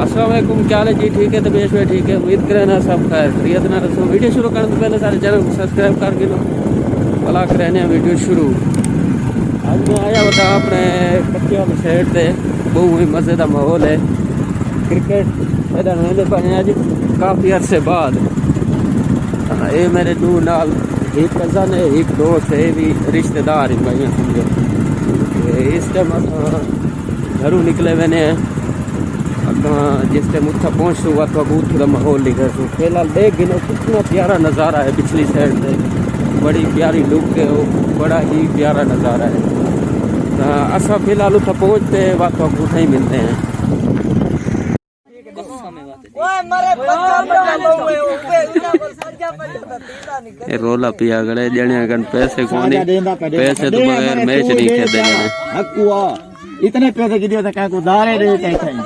अस्सलाम वालेकुम, क्या हाल है जी? ठीक है, तबीयत में ठीक है, उम्मीद करें ना सब खैर खैरियत ना रसो। वीडियो शुरू करने से पहले सारे चैनल को सब्सक्राइब करके लो, भला करें वीडियो शुरू। आज मैं आया बता अपने कच्चे वाले साइड से, बहुत ही मज़े का माहौल है। क्रिकेट इधर पाए अज काफ़ी अरसे बाद। ये मेरे दो नाल एक कज़न है, एक दोस्त है, भी रिश्तेदार हैं भाई समझो। इस टाइम घरों निकले मैंने जिस टाइम उत्था पहुँच हुआ तो अब उत्थों का माहौल लिखा सो। फिलहाल देख गिनो कितना प्यारा नज़ारा है पिछली साइड से, बड़ी प्यारी लुक है, वो बड़ा ही प्यारा नज़ारा है। असा फिलहाल उत्था पहुँचते वक्त तो उत्था ही मिलते हैं। रोला पिया गड़े जने गन पैसे कोनी, पैसे तो बगैर मैच नहीं खेलते जने। इतने पैसे की दियो तो को दारे रे कहीं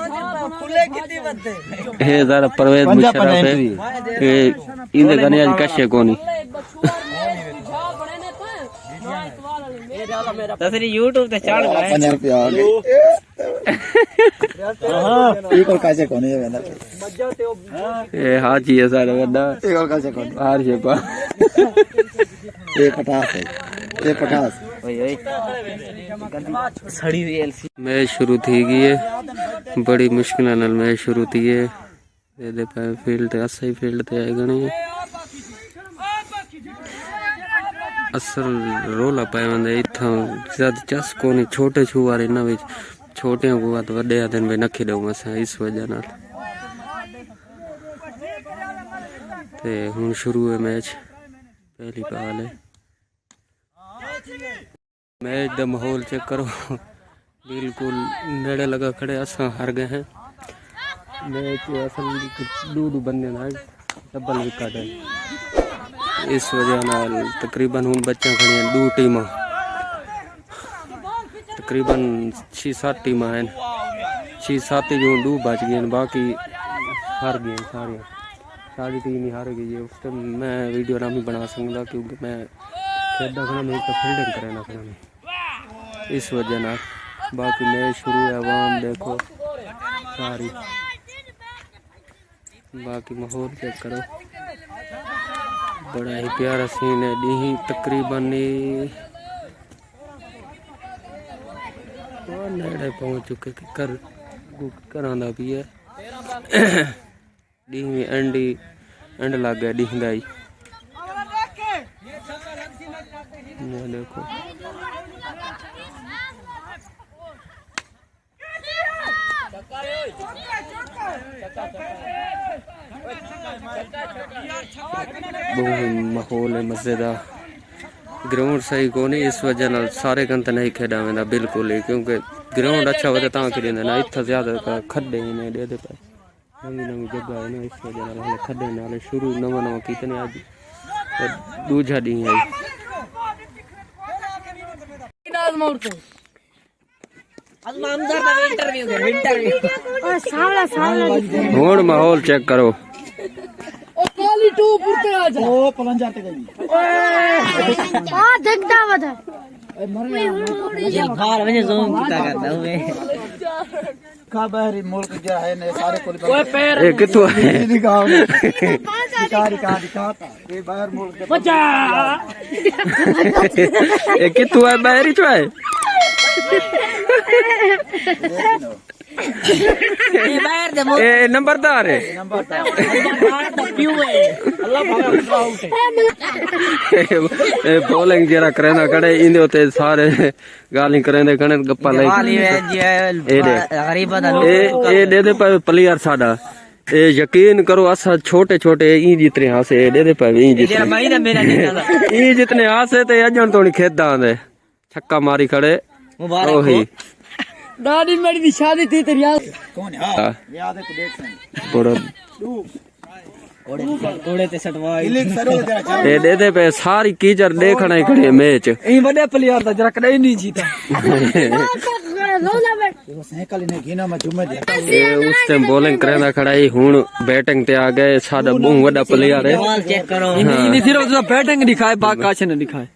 हे जरा परवेज मुशर्रफ है ये इंदे गने आज कशे कोनी तसरी YouTube ते चढ़ गए 50 रुपया हां एक और कैसे कोनी है वेंदा ए हाजी है सारे वेंदा एक और कैसे कोनी हार जे पा ये 50 है ये 50 ओए ओए सड़ी हुई एलसी मैच शुरू थी गई है, बड़ी मुश्किल नाल मैच शुरू थी है। दे पे फील्ड असा ही फील्ड ते आए गणे असल रोला पाए वंदे इथा ज्यादा चस कोनी, छोटे छुआरे ना विच छोटे को बात वड्डे आदन में नखी दऊ मसा, इस वजह नाल ते हुन शुरू है मैच। पहली बॉल है, मैच दा माहौल चेक करो, बिल्कुल नेड़े लगा खड़े, असा हार गए हैं मैच। असल दो बंदे ना डबल विकेट है, इस वजह नाल तकरीबन हुन बच्चा खड़े हैं दो टीम, तकरीबन 6-7 टीम हैं, 6-7 जो दो बच गए, बाकी हार गए सारे, सारी टीम ही हार गई है। उस टाइम मैं वीडियो ना भी बना सकता क्योंकि मैं खेलना खड़ा नहीं तो फील्डिंग करना खड़ा, इस वजह ना। बाकी मैच शुरू है, आवाम देखो सारी, बाकी माहौल चेक करो, बड़ा ही प्यारा सीन है। डी तकरीबन नेड़े पहुंच चुके कर घरां भी है। डी एंड लग गया डी का ही, देखो बहुत माहौल है मजेदार। ग्राउंड सही को नहीं, इस वजह नाल सारे कंत नहीं खेड़ा वेंदा बिल्कुल ही, क्योंकि ग्राउंड अच्छा होता तां खेलते ना। इतना ज्यादा खड्डे ही ने दे पे नवी नवी जगह है ना, इस वजह नाल खड्डे नाल शुरू नवा कितने आज दूजा डी है। हुण माहौल चेक करो, ओ पलन जाते गई आ देखदा वदा ये भार वने ज़ूम किता करदा हुए का बाहरी मुल्क जो है ने सारे कोल ओए पैर ए कितो है दिखाओ दिखाता ये बाहर मुल्क बचा ए कितो है बाहर ही तो है ये बाहर दे मो ए नंबरदार है बाहर द क्यों है अल्लाह भगवान आउट ए बॉलिंग जरा करना कड़े इंदे होते सारे गाली करेंदे कने गप्पा लाई वाली है जी गरीब दा ए दे पे प्लेयर साडा ए यकीन करो असा छोटे छोटे ई जितने हासे दे पे ई तेरा भाई ना मेरा निकला ई जितने हासे ते अजन तो नहीं खेदा आंदे छक्का मारी खड़े मुबारक ओही दादी मेरी शादी थी तेरी याद कौन है याद है तो देख सही पूरा ओड़े ते सटवाई इलिक सरो जरा ए दे पे सारी कीचड़ देखना ही खड़े मैच ई बड़े प्लेयर दा जरा कदे नहीं जीता वो साइकिल ने घीना में जुमे दे ए उस टाइम बॉलिंग करना खड़ा ही हुन बैटिंग ते आ गए साडा बहुत बड़ा प्लेयर है बॉल चेक करो हाँ। इनी सिर्फ बैटिंग दिखाए बाकी काछ नहीं दिखाए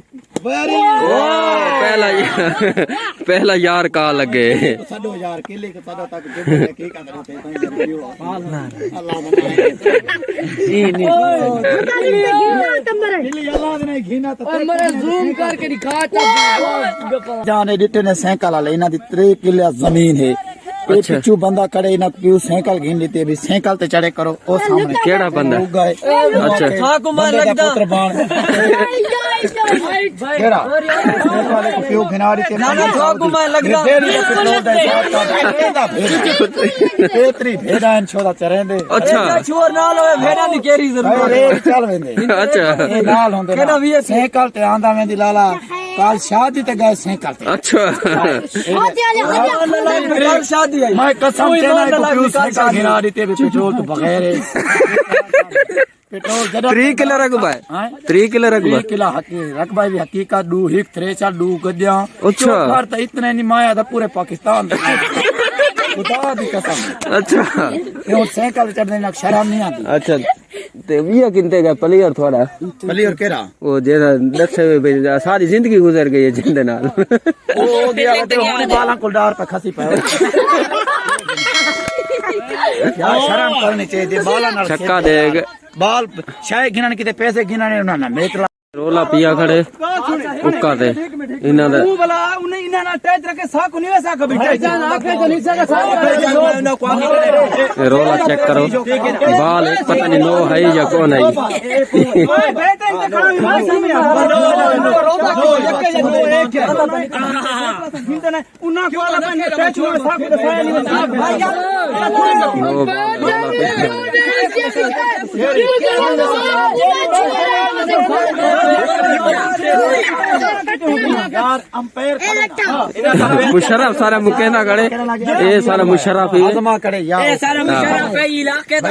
पहला यार का लगे साडो यार केले के साडो तक जो के का करते अल्लाह ने घीना तो मरे जूम करके दिखा जाने दिते ने साइकिल ले इना दी 3 किले जमीन है अच्छा पिछू बंदा करे इना पियो साइकिल घिन लेते अभी साइकिल ते चढ़े करो ओ सामने केड़ा बंदा अच्छा ठाकु मार लगदा पुत्र बाण केड़ा वाले को पियो घिनाड़ी ते ना ठाकु मार लगदा पेतरी भेड़ान छोरा चरेंदे अच्छा छोर नाल होए भेड़ा दी केरी जरूर चल वेंदे अच्छा ए नाल होंदे केड़ा भी साइकिल ते आंदा वेंदी लाला काल शादी ते गए साइकिल ते अच्छा शादी आई मैं कसम देना है पियो साइकिल घिनाड़ी ते पेट्रोल तो बगैर पेट्रोल जदा 3 किलो रकबा है 3 किलो रकबा 3 किलो रकबा भी हकीकत दू हिक थ्रेचर दू गद्दियां अच्छा पर तो इतने नहीं माया था पूरे पाकिस्तान खुदा दी कसम अच्छा ये साइकिल चढ़ने ना शर्म नहीं आती अच्छा ते विया किनते का प्लेयर थोड़ा प्लेयर केरा वो जेदा दसे भाई सारी जिंदगी गुजर गई है जिंदे नाल ओ हो गया तो होने बाला को डार पे खसी पे यार शर्म करनी चाहिए बाला नाल छक्का देग बाल शायद गिनन किते पैसे गिनने ना मेच रोला पिया खड़े उक्का ते इना दा तू भला उन्हें इना ना टच रखे सा को नहीं वैसा कभी टच आंखें तो नीचे का सा रोला चेक करो बाल एक पता नहीं नो है या कौन है यार अंपायर मुशर्रफ सारा मुकेंदा खड़े ये सारा मुशर्रफ ही आजमा करे यार सारा मुशर्रफ है इलाके दा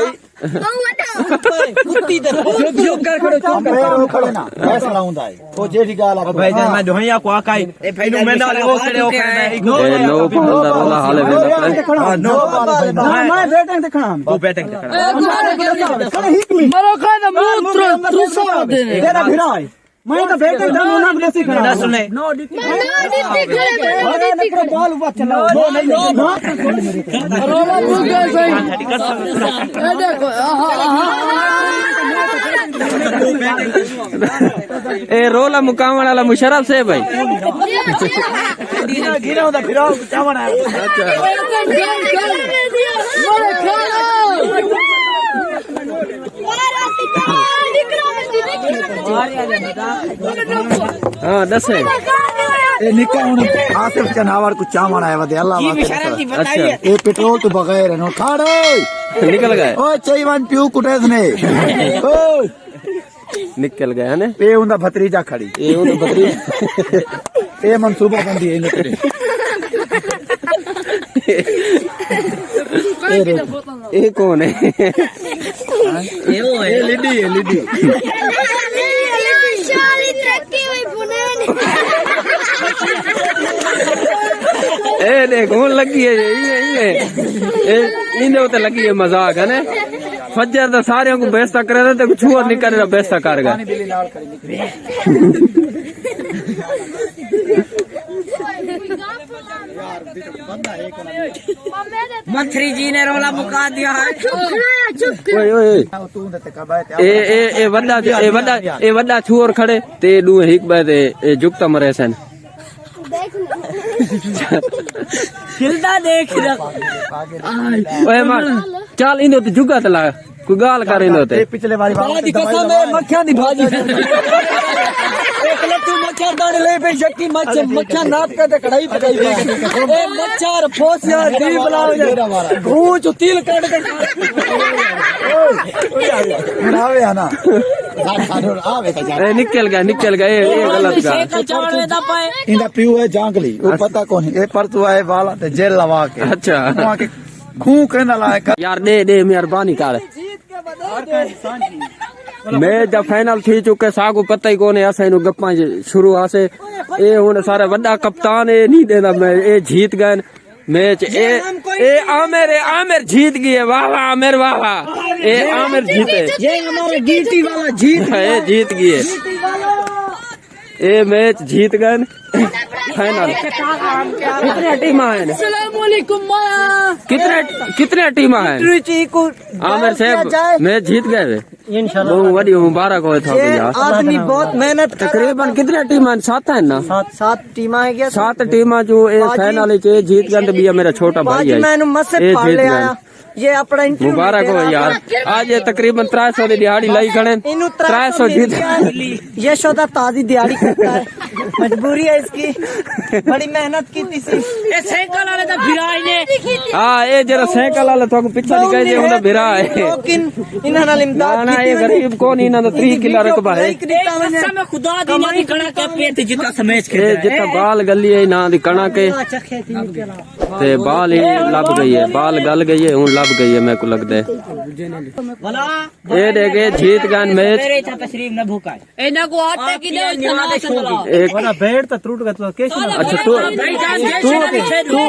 कुत्ती दर जो कर खड़ो अंपायर खड़े ना फैसला हुंदा है ओ जेडी गाल आ भाई जान मैं दोहिया को आकाई ए भाई नु मैं ना वो खड़े हो ए नो बंदा रोला हाले वेंदा नो मैं बैटिंग देखना वो बैटिंग मरो खा ना मूत्र तुसा दे तेरा भिड़ा है मैं तो बैटिंग जानो ना बलेसी खड़ा ना सुने नो डिस्ट्रिक्ट अरे बॉल हुआ चला वो नहीं रोला भूल गए सही ये देखो ए रोला मुकाम वाला मुशर्रफ से भाई गिरा होता फिर चावना हां दस है ए निका हुन आसिफ चनावर को चावना है वदे अल्लाह वास्ते अच्छा ए पेट्रोल तो बगैर नो खाड़े निकल गए ओ चईवन पियो कुटेस ने ओ निकल गए ने ए उंदा भतीजा खड़ी ये उन बकरी ए मंसूबा बंदी है निकले ये कौन है ये वो है लिडी शाली तरक्की हुई पुणे ए देख कौन लगी है ये इन्हें उते लगी है मजाक है ने फजर तो सारे को बेइज्जत करे तो छुआ निकल रहा बेइज्जत करेगा मंत्री जी ने रोला मुका दिया है ओए ओए तू ते कबाए ए वड्डा छुओर खड़े ते दू हिक बाय ते जुक्ता मरे सन खिलदा देख ओए मार चल इनो ते जुगा तला कोई गाल कर इनो ते पिछले बारी बादी कसम है मक्खियां दी भाजी एक लट्टू मच्छर दाने ले पे शक्की मच्छर नाप के ते कढ़ाई पकाई ए मच्छर फोसिया दी बनाओ भूच तिल काट के आवे आना आवे ता जा ए निकल गया ये गलत का से चावल दा पाए इंदा पियो है जांगली वो पता कौन है ए पर तू आए वाला ते जेल लवा के अच्छा वहां के खूं कहना लायक यार दे मेहरबानी कर मैं जब फाइनल थी चुके सागु पता ही कोने असा इन गप्पा शुरू आसे ए हुन सारा वड्डा कप्तान ए नहीं देना मैं ए जीत गए मैच ए आमिर जीत गई है वाह वाह आमिर वाह वाह ए आमिर जीते ये हमारे डीटी वाला जीत जीत गई है ये मैच जीत गए फाइनल। कितने टीम है? कितने टीम है? आमिर साहब मैच जीत गए इंशाल्लाह। बड़ी मुबारक हो था आदमी बहुत मेहनत कर तकरीबन कितने टीम है? 7 है ना? 7 टीम है गया 7 टीम जो फाइनल जीत गए। तो मेरा छोटा भाई है मैंने मस्जिद पार ले आया। ये अपना मुबारक हो यार। आज ये तकरीबन 300 की दिहाड़ी लाई खड़े 300 जीत। ये शोधा ताजी दिहाड़ी करता है, मजबूरी है इसकी, बड़ी मेहनत की थी। साइकिल वाले तो भिरा ने हाँ ये जरा साइकिल वाला तो पीछा निकल जे उनका भिरा है। लेकिन इन्हां नाल इमदाद ना ये गरीब कौन इन्हां तो 3 किलो रकबा है। खुदा दी नहीं कणा के पेट जितना समेज के जितना बाल गली है ना दी कणा के ते बाल ही लब गई है, बाल गल गई है, हूं लब गई है। मेरे को लगता है ये देखे जीत गए मैच। एक भेड़ तो टूट गया कैसे? अच्छा तू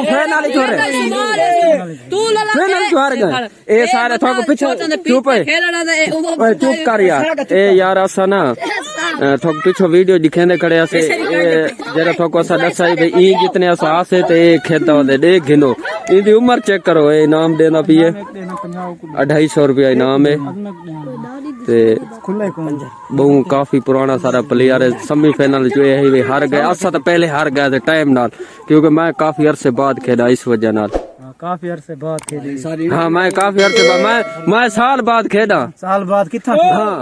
फाइनल छोड़ हार गए। ए सारे थोको पीछे चुप है, चुप कर यार। ए यार असा ना थोक पीछे वीडियो दिखेंदे खड़े असे जरा थोको असा दसाई भाई ई जितने असा आसे ते खेता होदे देख गिनो इदी उम्र चेक करो। ए इनाम देना पिए 250 रुपया इनाम है ते बहु काफी पुराना सारा प्लेयर है। सेमीफाइनल जो है हार गए। असा तो पहले हार गए थे टाइम नाल, क्योंकि मैं काफी अरसे बाद खेला इस वजह नाल। काफी अरसे बाद खेली। हाँ मैं काफी अरसे बाद मैं साल बाद खेला। साल बाद कितना? हाँ